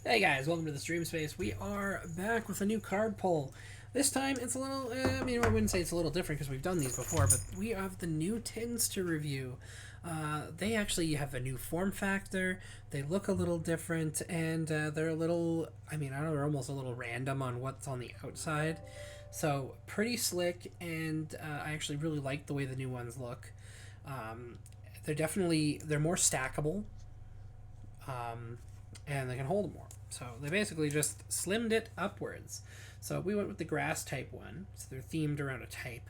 Hey guys, welcome to the stream space. We are back with a new card pull. This time it's a little, I wouldn't say it's a little different because we've done these before, but we have the new tins to review. They actually have a new form factor, they look a little different, and they're a little, I don't know, they're almost a little random on what's on the outside. So, pretty slick, and I actually really like the way the new ones look. They're more stackable, and they can hold more. So they basically just slimmed it upwards. So we went with the grass type one. So they're themed around a type.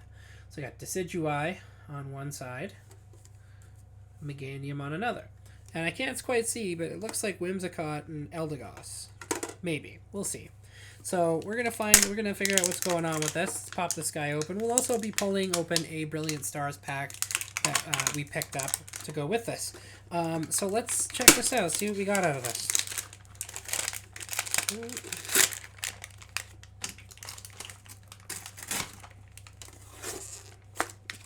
So we got Decidueye on one side, Meganium on another. And I can't quite see, but it looks like Whimsicott and Eldegoss. Maybe. We'll see. So we're gonna figure out what's going on with this. Let's pop this guy open. We'll also be pulling open a Brilliant Stars pack that we picked up to go with this. So let's check this out, see what we got out of this.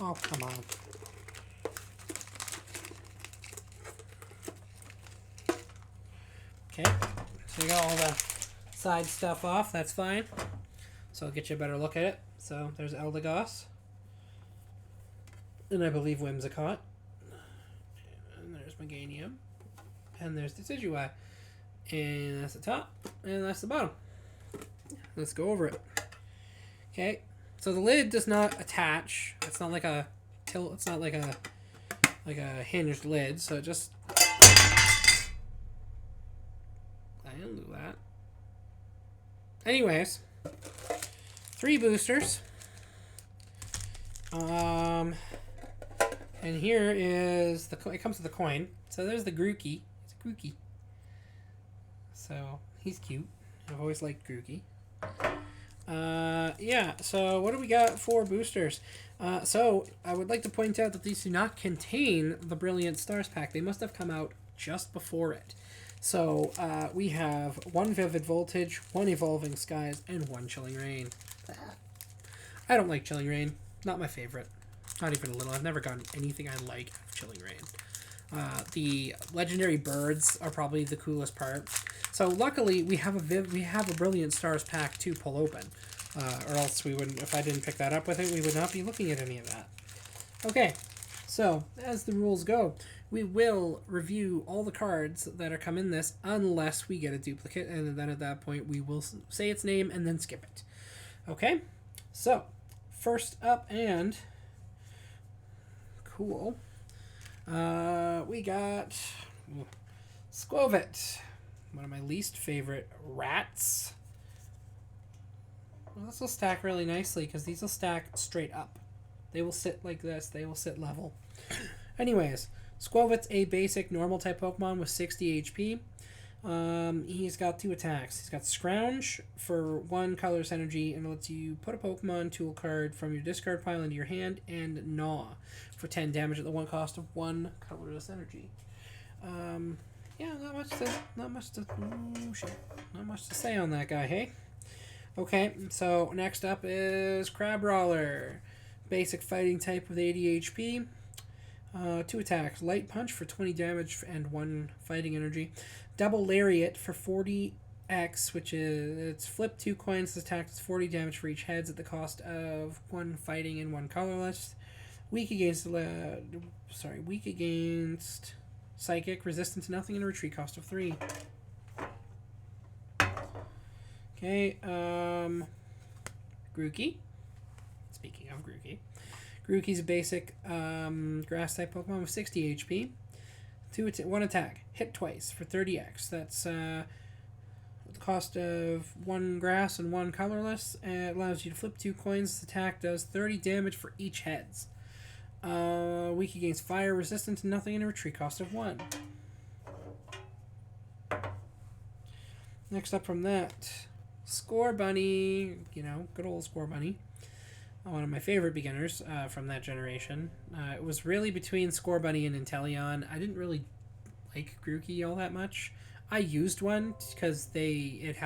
Oh, come on. Okay, so you got all the side stuff off, that's fine. So I'll get you a better look at it. So there's Eldegoss. And I believe Whimsicott. And there's Meganium. And there's Decidueye. And that's the top. And that's the bottom. Let's go over it. Okay. So the lid does not attach. It's not like a it's not like a hinged lid. So it just I didn't do that. Anyways, 3 boosters. And here is it comes with the coin. So there's the Grookey. It's a Grookey. So he's cute. I've always liked Grookey. Yeah, so what do we got for boosters? So I would like to point out that these do not contain the Brilliant Stars pack. They must have come out just before it. So we have 1 Vivid Voltage, 1 Evolving Skies, and 1 Chilling Rain. I don't like Chilling Rain. Not my favorite. Not even a little. I've never gotten anything I like out of Chilling Rain. The legendary birds are probably the coolest part. So luckily we have a Brilliant Stars pack to pull open, or else we wouldn't. If I didn't pick that up with it, we would not be looking at any of that. Okay, so as the rules go, we will review all the cards that are come in this unless we get a duplicate, and then at that point we will say its name and then skip it. Okay, so first up and cool. We got Squovit, one of my least favorite rats. Well, this will stack really nicely because these will stack straight up. They will sit like this. They will sit level. Anyways, Squovit's a basic normal type Pokemon with 60 HP. He's got 2 attacks. He's got Scrounge for 1 colorless energy and it lets you put a Pokemon tool card from your discard pile into your hand, and Gnaw for 10 damage at the 1 cost of 1 colorless energy. Yeah, not much to say on that guy, hey? Okay, so next up is Crabrawler. Basic fighting type with 80 HP. 2 attacks. Light Punch for 20 damage and 1 fighting energy. Double Lariat for 40x, which is it's flip 2 coins. This attack is 40 damage for each heads at the cost of 1 fighting and 1 colorless. Weak against Psychic, resistant to nothing, and a retreat cost of 3. Okay, Grookey. Speaking of Grookey. Grookey's a basic grass type Pokemon with 60 HP. 1 attack. Hit twice for 30x. That's the cost of 1 grass and 1 colorless. And it allows you to flip 2 coins. This attack does 30 damage for each heads. Weak against fire, resistant to nothing, and a retreat cost of 1. Next up from that, Score Bunny. Good old Score Bunny. One of my favorite beginners from that generation. It was really between Score Bunny and Inteleon. I didn't really like Grookey all that much. I used one because it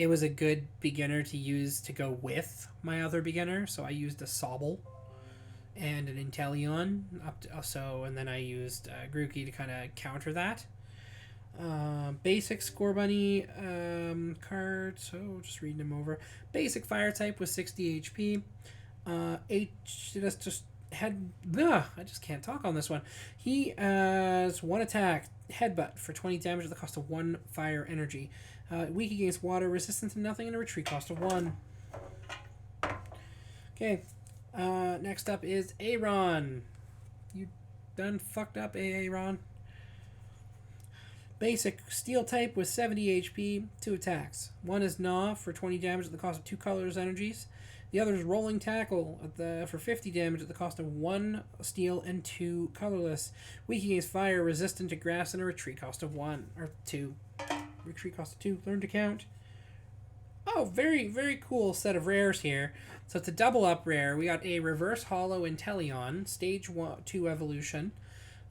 was a good beginner to use to go with my other beginner. So I used a Sobble and an Inteleon and then I used Grookey to kind of counter that. Basic Scorbunny card, so just reading them over. Basic Fire type with 60 HP. That's just had. I just can't talk on this one. He has one attack, Headbutt, for 20 damage at the cost of 1 fire energy. Weak against water, resistant to nothing, and a retreat cost of 1. Okay. Next up is Aaron. You done fucked up, Aaron. Basic Steel type with 70 HP, 2 attacks. One is Gnaw for 20 damage at the cost of 2 colorless energies. The other is Rolling Tackle for 50 damage at the cost of 1 steel and 2 colorless. Weak against fire, resistant to grass, and a retreat cost of 1 or 2. Retreat cost of 2. Learn to count. Oh, very, very cool set of rares here. So it's a double up rare. We got a Reverse Hollow Inteleon, Stage 2 Evolution.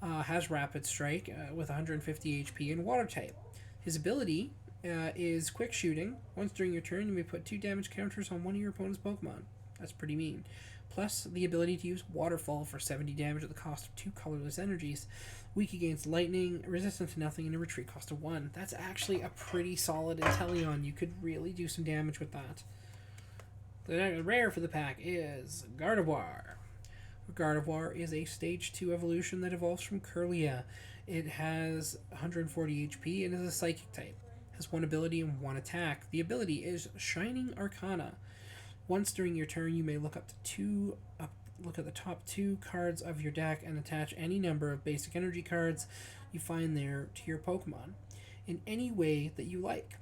Has Rapid Strike with 150 HP and Water type. His ability is Quick Shooting. Once during your turn, you may put 2 damage counters on one of your opponent's Pokemon. That's pretty mean. Plus, the ability to use Waterfall for 70 damage at the cost of 2 colorless energies. Weak against lightning, resistant to nothing, and a retreat cost of 1. That's actually a pretty solid Inteleon. You could really do some damage with that. The next rare for the pack is Gardevoir. Gardevoir is a Stage 2 evolution that evolves from Kirlia. It has 140 HP and is a Psychic type. Has 1 ability and 1 attack. The ability is Shining Arcana. Once during your turn, you may look at the top 2 cards of your deck and attach any number of basic energy cards you find there to your Pokemon in any way that you like.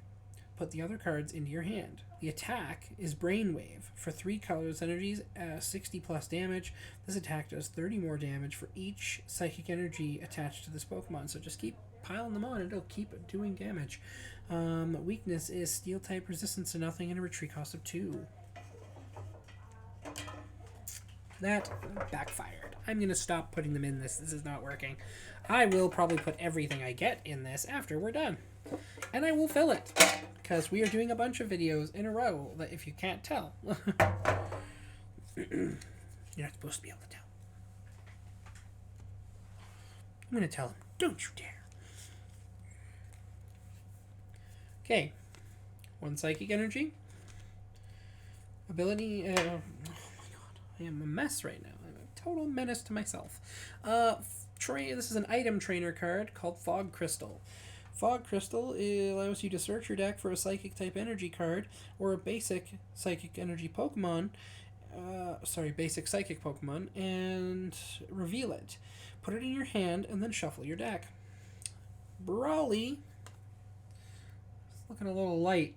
Put the other cards into your hand. The attack is Brainwave for 3 colorless energies, 60 plus damage. This attack does 30 more damage for each psychic energy attached to this Pokemon. So just keep piling them on and it'll keep doing damage. Weakness is Steel type, resistance to nothing, and a retreat cost of 2. That backfired. I'm going to stop putting them in this. This is not working. I will probably put everything I get in this after we're done. And I will fill it. Because we are doing a bunch of videos in a row that if you can't tell. You're not supposed to be able to tell. I'm going to tell him, don't you dare. Okay. 1 psychic energy. Ability. Oh my god. I am a mess right now. I'm a total menace to myself. This is an item trainer card called Fog Crystal. Fog Crystal allows you to search your deck for a Psychic type energy card or a basic Psychic energy Pokemon. Basic Psychic Pokemon, and reveal it. Put it in your hand and then shuffle your deck. Brawly. It's looking a little light.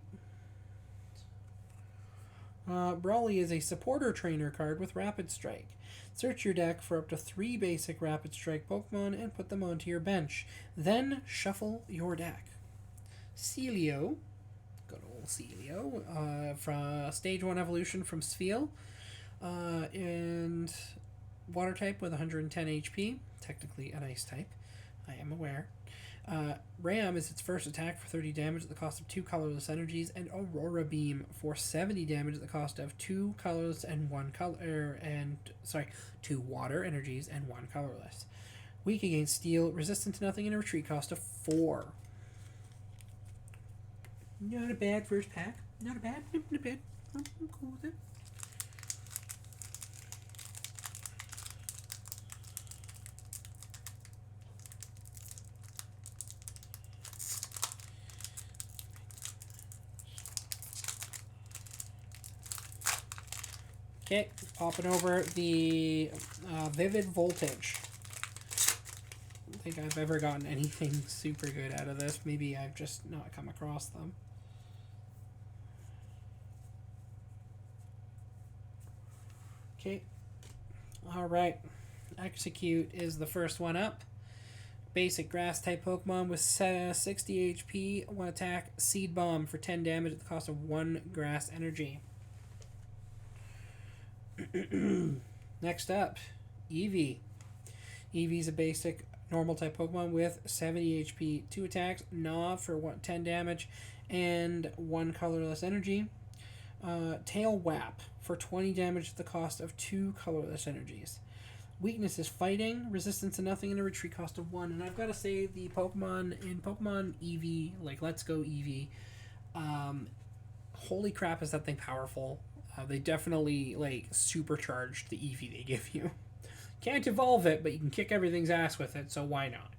Brawly is a supporter trainer card with Rapid Strike. Search your deck for up to 3 basic Rapid Strike Pokemon and put them onto your bench. Then shuffle your deck. Celio, good old Celio, from Stage 1 Evolution from Spheal, and Water type with 110 HP, technically an Ice type, I am aware. Ram is its first attack for 30 damage at the cost of 2 colorless energies, and Aurora Beam for 70 damage at the cost of 2 colorless and 2 water energies and 1 colorless. Weak against steel, resistant to nothing, and a retreat cost of 4. Not a bad first pack. Not a bad. I'm cool with it. Okay, popping over the Vivid Voltage. I don't think I've ever gotten anything super good out of this. Maybe I've just not come across them. Okay. Alright. Execute is the first one up. Basic Grass type Pokemon with 60 HP, 1 attack, Seed Bomb for 10 damage at the cost of 1 Grass Energy. Next up, Eevee. Eevee's a basic normal type Pokemon with 70 HP, 2 attacks, Gnaw for 10 damage, and 1 colorless energy. Tail Whap for 20 damage at the cost of 2 colorless energies. Weakness is fighting, resistance to nothing, and a retreat cost of 1. And I've got to say, the Pokemon in Pokemon Eevee, like Let's Go Eevee, holy crap, is that thing powerful. They definitely, like, supercharged the Eevee they give you. Can't evolve it, but you can kick everything's ass with it, so why not?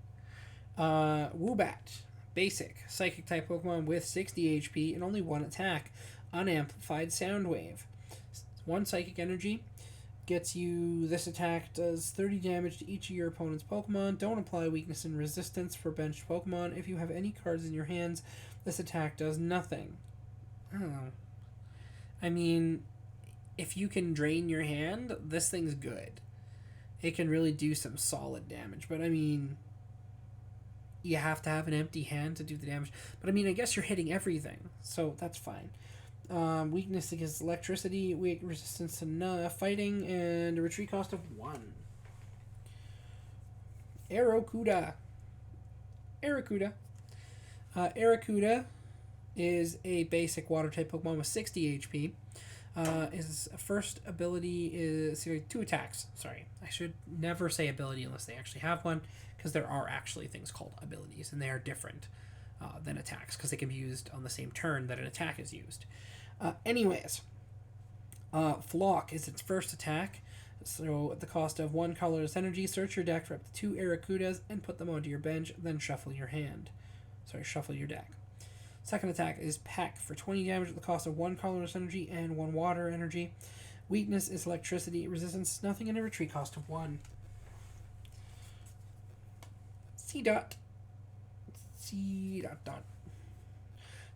Woobat. Basic. Psychic type Pokemon with 60 HP and only 1 attack. Unamplified Sound Wave. 1 Psychic Energy. Gets you, this attack does 30 damage to each of your opponent's Pokemon. Don't apply weakness and resistance for benched Pokemon. If you have any cards in your hands, this attack does nothing. I don't know. I mean, if you can drain your hand, this thing's good. It can really do some solid damage. But I mean, you have to have an empty hand to do the damage. But I mean, I guess you're hitting everything, so that's fine. Weakness against electricity, weak resistance to fighting, and a retreat cost of 1. Aracuda. Aracuda is a basic water type Pokemon with 60 HP. His first ability is 2 attacks. Sorry, I should never say ability unless they actually have one, because there are actually things called abilities, and they are different than attacks, because they can be used on the same turn that an attack is used. Flock is its first attack. So at the cost of 1 colorless energy, search your deck for up to 2 Aracudas and put them onto your bench, then shuffle your deck. Second attack is Peck for 20 damage at the cost of 1 colorless energy and 1 water energy. Weakness is electricity, resistance nothing, and a retreat cost of 1. Seedot.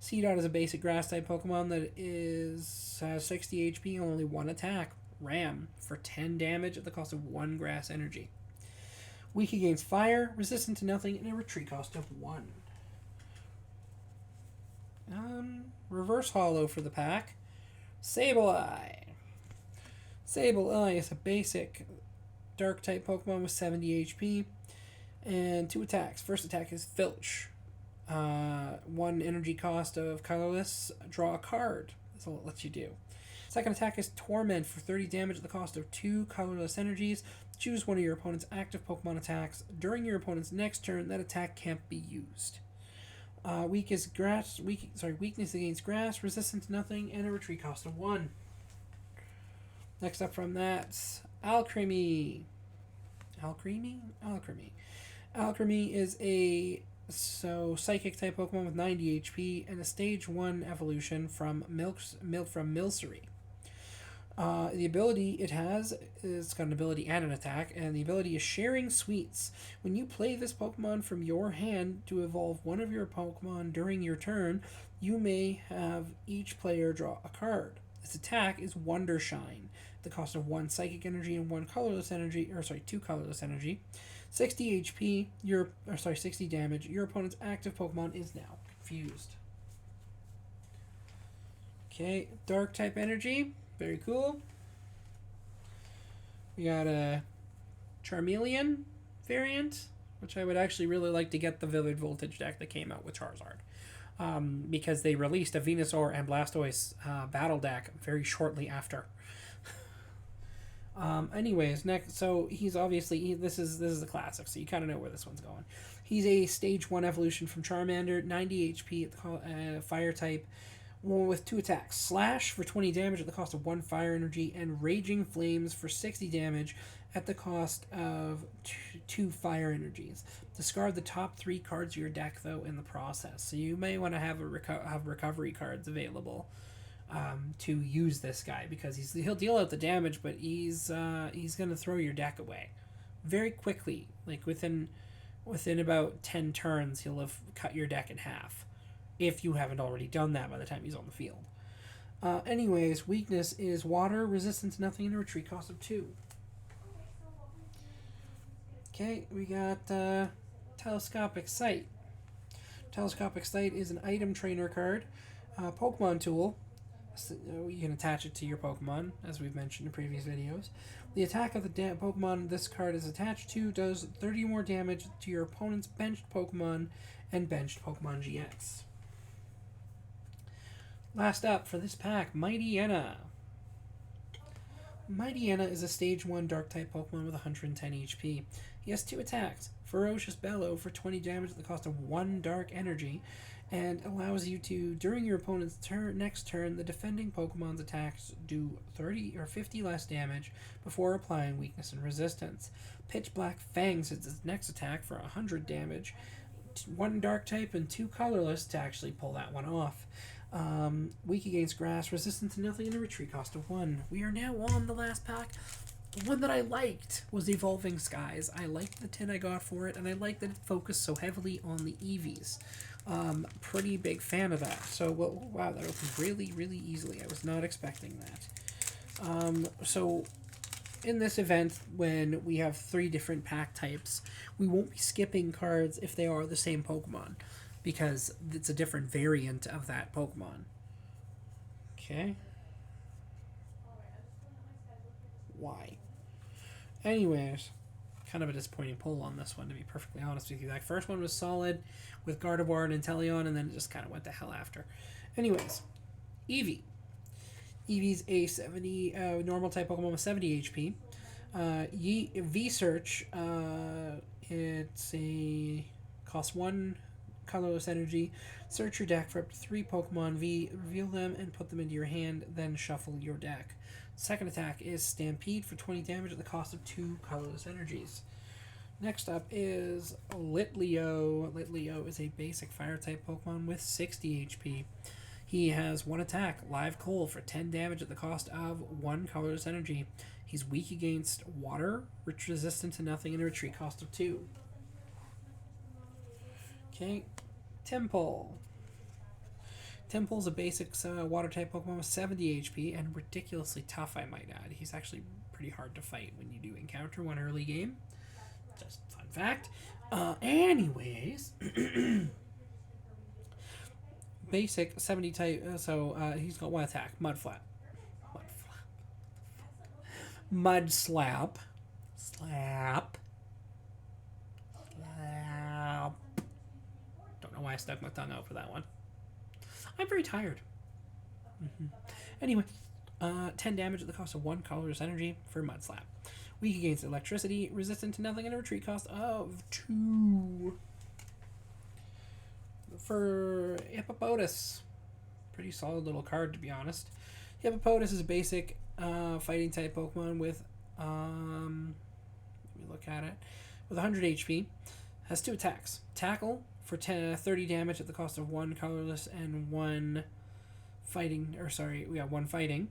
Seedot is a basic grass type Pokemon that has 60 HP and only 1 attack. Ram for 10 damage at the cost of 1 grass energy. Weak against fire, resistant to nothing, and a retreat cost of 1. Reverse Holo for the pack. Sableye. Sableye is a basic dark type Pokemon with 70 HP and 2 attacks. First attack is Filch. 1 energy cost of colorless, draw a card. That's all it lets you do. Second attack is Torment for 30 damage at the cost of 2 colorless energies. Choose one of your opponent's active Pokemon attacks. During your opponent's next turn, that attack can't be used. Weakness against grass, resistant to nothing, and a retreat cost of 1. Next up from that, Alcremie. Alcremie is a psychic type Pokemon with 90 HP and a stage 1 evolution from Milcery. The ability it has, it's got an ability and an attack, and the ability is Sharing Sweets. When you play this Pokemon from your hand to evolve one of your Pokemon during your turn, you may have each player draw a card. Its attack is Wondershine, the cost of 1 psychic energy and 2 colorless energy. 60 HP, 60 damage. Your opponent's active Pokemon is now confused. Okay, dark type energy. Very cool. We got a Charmeleon variant, which I would actually really like to get the Vivid Voltage deck that came out with Charizard. Because they released a Venusaur and Blastoise battle deck very shortly after. Next, so he's obviously this is the classic, so you kind of know where this one's going. He's a stage 1 evolution from Charmander, 90 HP at the fire type, with 2 attacks: Slash for 20 damage at the cost of 1 fire energy, and Raging Flames for 60 damage at the cost of 2 fire energies. Discard the top 3 cards of your deck though in the process, so you may want to have recovery cards available to use this guy, because he'll deal out the damage, but he's gonna throw your deck away very quickly. Like within about 10 turns, he'll have cut your deck in half, if you haven't already done that by the time he's on the field. Weakness is water, resistance nothing, and a retreat cost of 2. Okay, we got Telescopic Sight. Telescopic Sight is an item trainer card, Pokemon tool. So you can attach it to your Pokemon, as we've mentioned in previous videos. The attack of the Pokemon this card is attached to does 30 more damage to your opponent's benched Pokemon and benched Pokemon GX. Last up for this pack, Mightyena. Mightyena is a stage 1 dark type Pokemon with 110 HP. He has 2 attacks: Ferocious Bellow for 20 damage at the cost of 1 dark energy, and allows you to, during your opponent's next turn, the defending Pokemon's attacks do 30 or 50 less damage before applying weakness and resistance. Pitch Black Fangs is its next attack for 100 damage. 1 dark type and 2 colorless to actually pull that one off. Weak against grass, resistant to nothing, and a retreat cost of 1. We are now on the last pack. The one that I liked was Evolving Skies. I liked the tin I got for it, and I liked that it focused so heavily on the EVs. Pretty big fan of that. So, wow, that opened really, really easily. I was not expecting that. So, in this event, when we have 3 different pack types, we won't be skipping cards if they are the same Pokemon, because it's a different variant of that Pokemon. Okay. Why? Anyways, kind of a disappointing pull on this one, to be perfectly honest with you. That first one was solid with Gardevoir and Inteleon, and then it just kind of went to hell after. Anyways, Eevee. Eevee's a 70 normal type Pokemon with 70 HP. V-Search, it's a cost 1 colorless energy. Search your deck for up to 3 Pokemon V, reveal them and put them into your hand, then shuffle your deck. Second attack is Stampede for 20 damage at the cost of 2 colorless energies. Next up is Litleo. Litleo is a basic fire type Pokemon with 60 HP. He has 1 attack, Live Coal, for 10 damage at the cost of 1 colorless energy. He's weak against water, resistant to nothing, and a retreat cost of 2. Okay, Temple. Temple's a basic water type Pokemon with 70 HP and ridiculously tough, I might add. He's actually pretty hard to fight when you do encounter one early game. Just fun fact. Anyways, basic 70 type. He's got 1 attack, Mud Slap. Don't know why I stuck my tongue out for that one. I'm very tired. Anyway, 10 damage at the cost of 1 colorless energy for Mud Slap. Weak against electricity, resistant to nothing, and a retreat cost of 2. For Hippopotas, pretty solid little card, to be honest. Hippopotas is a basic fighting type Pokemon with, let me look at it, with 100 HP. Has 2 attacks. Tackle for 30 damage at the cost of 1 colorless and 1 fighting, 1 fighting.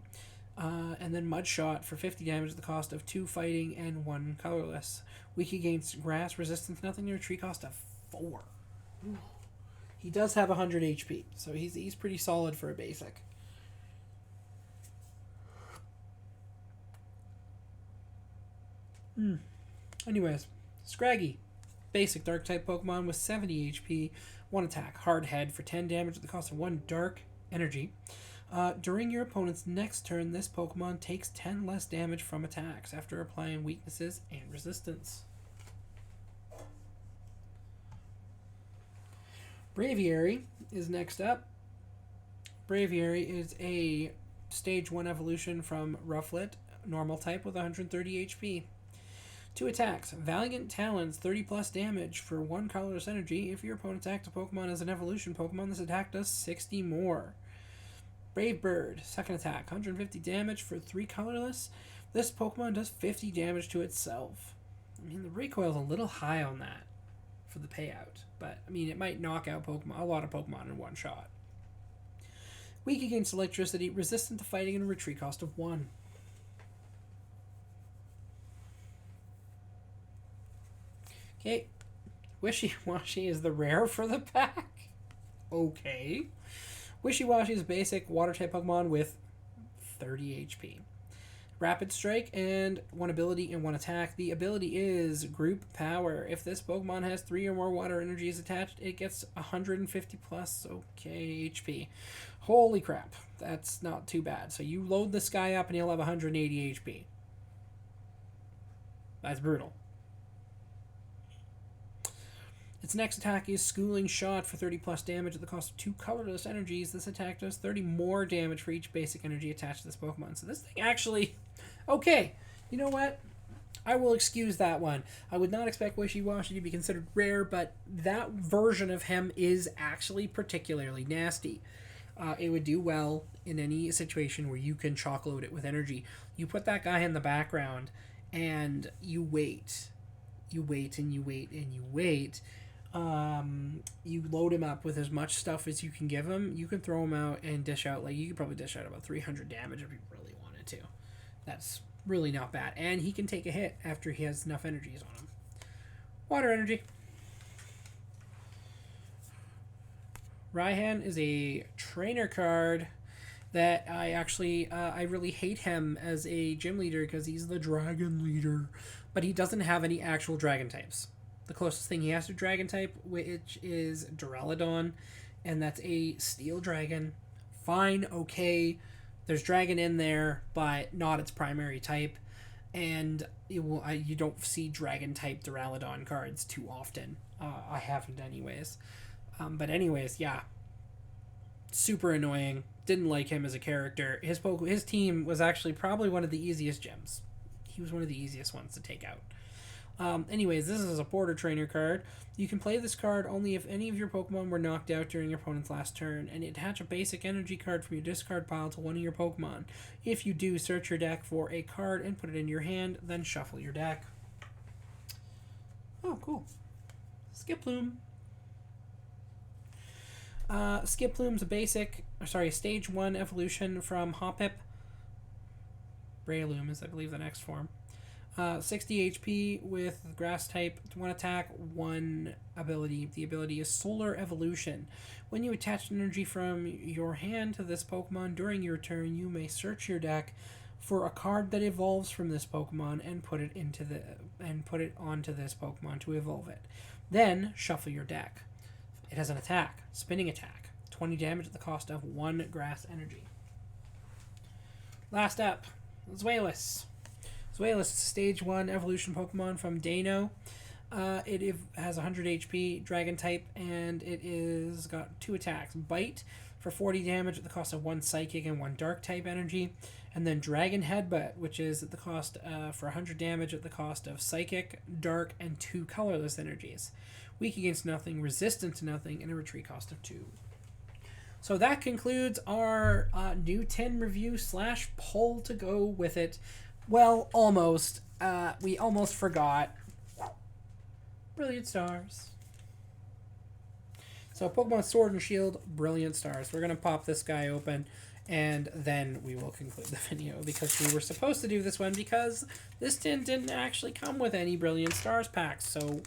And then Mud Shot for 50 damage at the cost of 2 fighting and 1 colorless. Weak against grass, resistant to nothing, and a retreat cost of 4. Ooh. He does have 100 HP, so he's pretty solid for a basic. Anyways, Scraggy. Basic dark type Pokemon with 70 HP, 1 attack, Hard Head for 10 damage at the cost of 1 dark energy. During your opponent's next turn, this Pokemon takes 10 less damage from attacks after applying weaknesses and resistance. Braviary is next up. Braviary is a stage 1 evolution from Rufflet, normal type with 130 HP. 2 attacks. Valiant Talons, 30 plus damage for 1 colorless energy. If your opponent attacks a Pokemon as an evolution Pokemon, this attack does 60 more. Brave Bird, second attack, 150 damage for 3 colorless. This Pokemon does 50 damage to itself. I mean, the recoil's a little high on that for the payout, but I mean, it might knock out a lot of Pokemon in one shot. Weak against electricity, resistant to fighting, and a retreat cost of 1. Okay, Wishy-Washy is the rare for the pack. Okay. Wishy-Washy is a basic water-type Pokemon with 30 HP. Rapid Strike and 1 ability and 1 attack. The ability is Group Power. If this Pokemon has 3 or more water energies attached, it gets 150 plus HP. Holy crap, that's not too bad. So you load this guy up and he'll have 180 HP. That's brutal. Its next attack is Schooling Shot for 30 plus damage at the cost of 2 colorless energies. This attack does 30 more damage for each basic energy attached to this Pokemon. So this thing actually... Okay, you know what? I will excuse that one. I would not expect Wishy-Washy to be considered rare, but that version of him is actually particularly nasty. It would do well in any situation where you can chocolate it with energy. You put that guy in the background and you wait. You wait and you wait and you wait. You load him up with as much stuff as you can give him. You can throw him out and dish out, like, you could probably dish out about 300 damage if you really wanted to. That's really not bad. And he can take a hit after he has enough energies on him. Water energy. Raihan is a trainer card that I really hate him as a gym leader because he's the dragon leader, but he doesn't have any actual dragon types. The closest thing he has to dragon type, which is Duraludon, and that's a steel dragon. Fine, okay, there's dragon in there, but not its primary type, and you don't see dragon type Duraludon cards too often. I haven't anyways. But anyways, yeah. Super annoying. Didn't like him as a character. His team was actually probably one of the easiest gyms. He was one of the easiest ones to take out. Anyways, this is a border trainer card. You can play this card only if any of your Pokemon were knocked out during your opponent's last turn, and attach a basic energy card from your discard pile to one of your Pokemon. If you do, search your deck for a card and put it in your hand, then shuffle your deck. Oh, cool. Skiploom. Skiploom's a stage 1 evolution from Hoppip. Breloom is, I believe, the next form. 60 HP with grass type, 1 attack, 1 ability. The ability is Solar Evolution. When you attach energy from your hand to this Pokemon during your turn, you may search your deck for a card that evolves from this Pokemon and put it onto this Pokemon to evolve it. Then shuffle your deck. It has an attack, spinning attack, 20 damage at the cost of 1 grass energy. Last up, Zweilous. Zweilous is a stage 1 evolution Pokemon from Dano. It has 100 HP, dragon type, and it is got 2 attacks. Bite for 40 damage at the cost of 1 psychic and 1 dark type energy. And then Dragon Headbutt, which is at the cost for 100 damage at the cost of psychic, dark, and 2 colorless energies. Weak against nothing, resistant to nothing, and a retreat cost of 2. So that concludes our new 10 review / poll to go with it. Well, almost. We almost forgot. Brilliant Stars. So Pokemon Sword and Shield, Brilliant Stars. We're going to pop this guy open, and then we will conclude the video, because we were supposed to do this one because this tin didn't actually come with any Brilliant Stars packs, so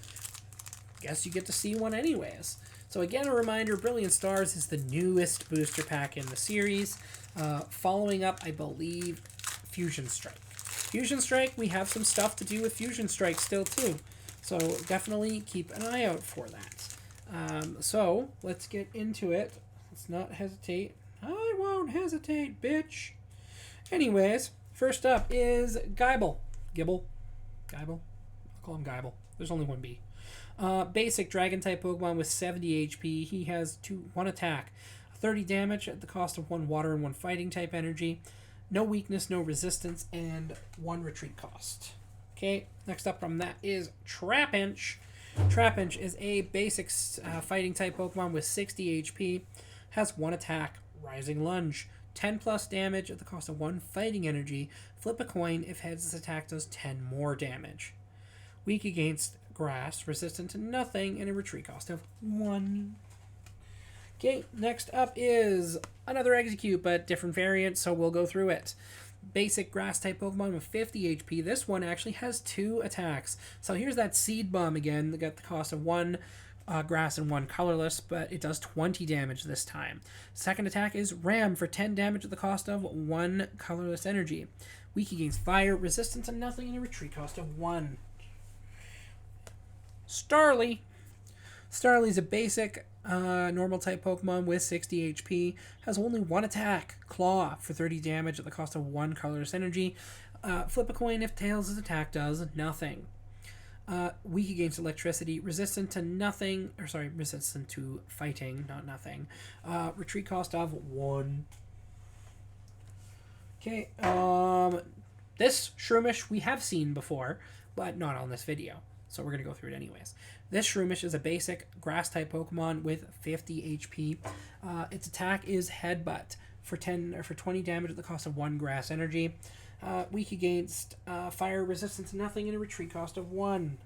guess you get to see one anyways. So again, a reminder, Brilliant Stars is the newest booster pack in the series, following up, I believe, Fusion Strike. Fusion Strike, we have some stuff to do with Fusion Strike still too, so definitely keep an eye out for that. So let's get into it. Let's not hesitate. I won't hesitate, bitch. Anyways, first up is Gibble. Gibble? I'll call him Gibble. There's only one B. Basic Dragon-type Pokemon with 70 HP. He has 1 attack, 30 damage at the cost of 1 water and 1 fighting-type energy. No weakness, no resistance, and 1 retreat cost. Okay, next up from that is Trapinch. Trapinch is a basic fighting-type Pokemon with 60 HP. Has 1 attack, Rising Lunge. 10 plus damage at the cost of 1 fighting energy. Flip a coin if heads attack does 10 more damage. Weak against grass, resistant to nothing, and a retreat cost of 1. Okay, next up is another Execute, but different variant, so we'll go through it. Basic grass-type Pokemon with 50 HP. This one actually has 2 attacks. So here's that Seed Bomb again. They got the cost of 1 grass and 1 colorless, but it does 20 damage this time. Second attack is Ram for 10 damage at the cost of 1 colorless energy. Weak against fire, resistant to nothing, and a retreat cost of 1. Starly. Starly's a basic normal type Pokemon with 60 HP. Has only 1 attack, Claw, for 30 damage at the cost of 1 colorless energy. Flip a coin if Tails' attack does nothing. Weak against electricity, resistant to fighting, not nothing. Retreat cost of 1. Okay, This Shroomish we have seen before, but not on this video. So we're going to go through it anyways. This Shroomish is a basic grass-type Pokemon with 50 HP. Its attack is Headbutt for 20 damage at the cost of 1 grass energy. Weak against fire, resistance to nothing, and a retreat cost of 1.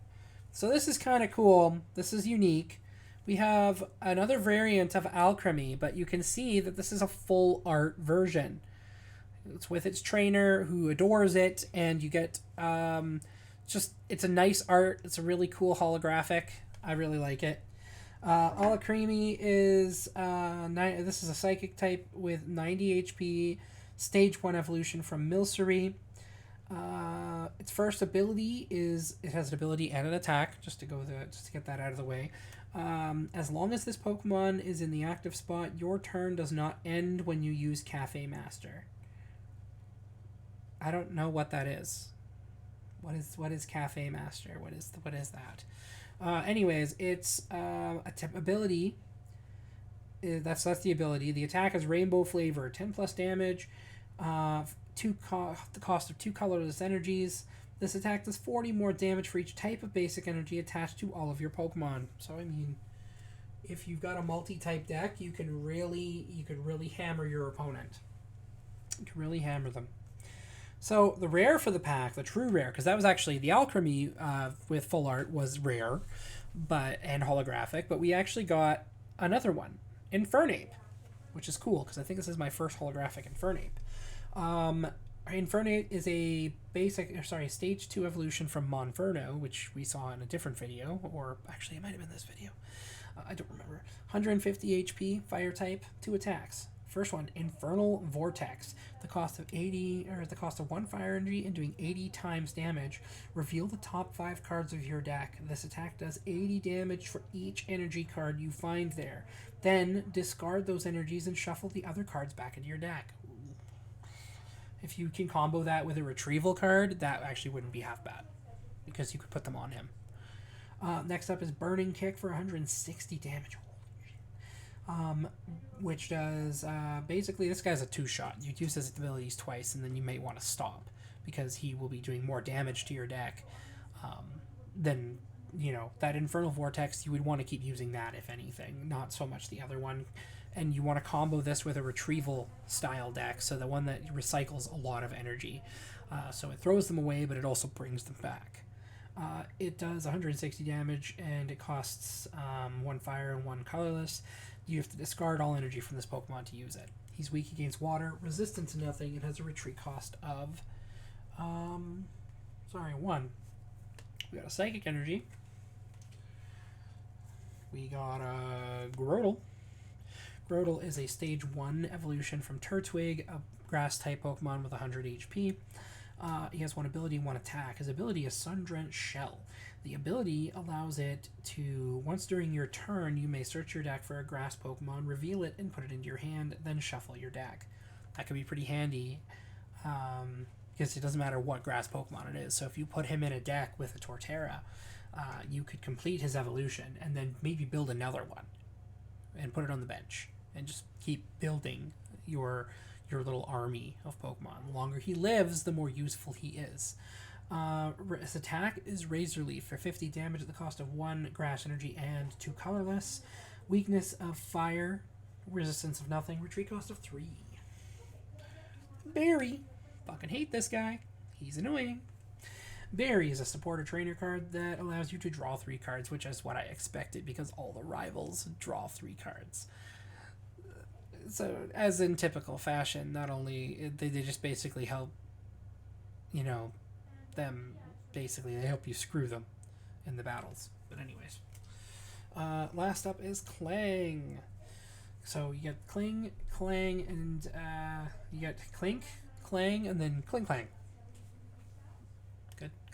So this is kind of cool. This is unique. We have another variant of Alchemy, but you can see that this is a full art version. It's with its trainer who adores it, and you get it's a nice art. It's a really cool holographic. I really like it. Alchemy is this is a psychic type with 90 HP, stage 1 evolution from Milcery. Its first ability is it has an ability and an attack, just to get that out of the way. As long as this Pokemon is in the active spot, your turn does not end when you use Cafe Master. I don't know what that is. What is Cafe Master? What is that? Anyways, it's ability. That's the ability. The attack is Rainbow Flavor, 10 plus damage, the cost of 2 colorless energies. This attack does 40 more damage for each type of basic energy attached to all of your Pokemon. So I mean, if you've got a multi-type deck, you could really hammer your opponent. You can really hammer them. So the rare for the pack, the true rare, because that was actually the Alchemy with full art was rare, and holographic, but we actually got another one, Infernape, which is cool because I think this is my first holographic Infernape. Infernape is a stage 2 evolution from Monferno, which we saw in a different video, or actually it might have been this video. I don't remember. 150 HP, fire type, 2 attacks. First one, Infernal Vortex. The cost of 1 fire energy and doing 80 times damage. Reveal the top 5 cards of your deck. This attack does 80 damage for each energy card you find there. Then discard those energies and shuffle the other cards back into your deck. If you can combo that with a retrieval card, that actually wouldn't be half bad, because you could put them on him. Next up is Burning Kick for 160 damage. Which does basically, this guy's a 2-shot. You use his abilities twice, and then you may want to stop because he will be doing more damage to your deck than that Infernal Vortex. You would want to keep using that, if anything, not so much the other one. And you want to combo this with a retrieval style deck, so the one that recycles a lot of energy. So it throws them away, but it also brings them back. It does 160 damage, and it costs 1 fire and 1 colorless. You have to discard all energy from this Pokemon to use it. He's weak against water, resistant to nothing, and has a retreat cost of 1. We got a Psychic Energy. We got a Grotle. Grotle is a stage 1 evolution from Turtwig, a grass-type Pokemon with 100 HP. He has 1 ability, 1 attack. His ability is Sun-Drenched Shell. The ability allows it to, once during your turn, you may search your deck for a grass Pokemon, reveal it, and put it into your hand, then shuffle your deck. That could be pretty handy, because it doesn't matter what grass Pokemon it is. So if you put him in a deck with a Torterra, you could complete his evolution, and then maybe build another one, and put it on the bench, and just keep building your little army of Pokemon. The longer he lives, the more useful he is. His attack is Razor Leaf for 50 damage at the cost of 1 grass energy and 2 colorless. Weakness of fire, resistance of nothing, retreat cost of 3. Barry. Fucking hate this guy. He's annoying. Barry is a supporter trainer card that allows you to draw 3 cards, which is what I expected because all the rivals draw 3 cards. So, as in typical fashion, not only they just basically help, them, basically they help you screw them in the battles. But anyways, last up is Clang. So you get Cling, Clang, and you get Clink, Clang, and then Cling Clang.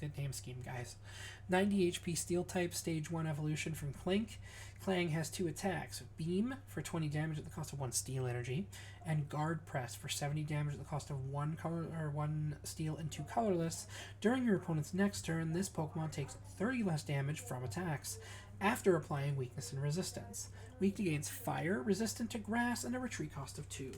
Good name scheme, guys. 90 HP Steel type, stage 1 evolution from Clink. Clang has 2 attacks: Beam for 20 damage at the cost of 1 steel energy, and Guard Press for 70 damage at the cost of 1 steel and 2 colorless. During your opponent's next turn, this Pokemon takes 30 less damage from attacks after applying weakness and resistance. Weak against fire, resistant to grass, and a retreat cost of 2.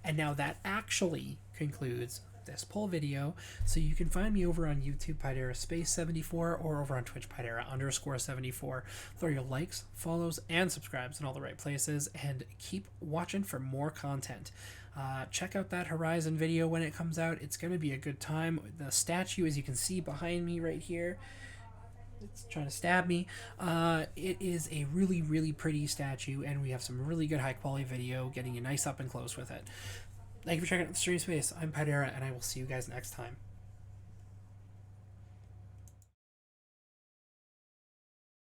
And now that actually concludes this poll video. So you can find me over on YouTube, Pydera Space 74, or over on Twitch, Pydera_74. Throw your likes, follows, and subscribes in all the right places, and keep watching for more content. Check out that Horizon video when it comes out. It's going to be a good time. The statue, as you can see behind me right here, it's trying to stab me. It is a really, really pretty statue, and we have some really good high-quality video getting you nice up and close with it. Thank you for checking out the stream space. I'm Pydera, and I will see you guys next time.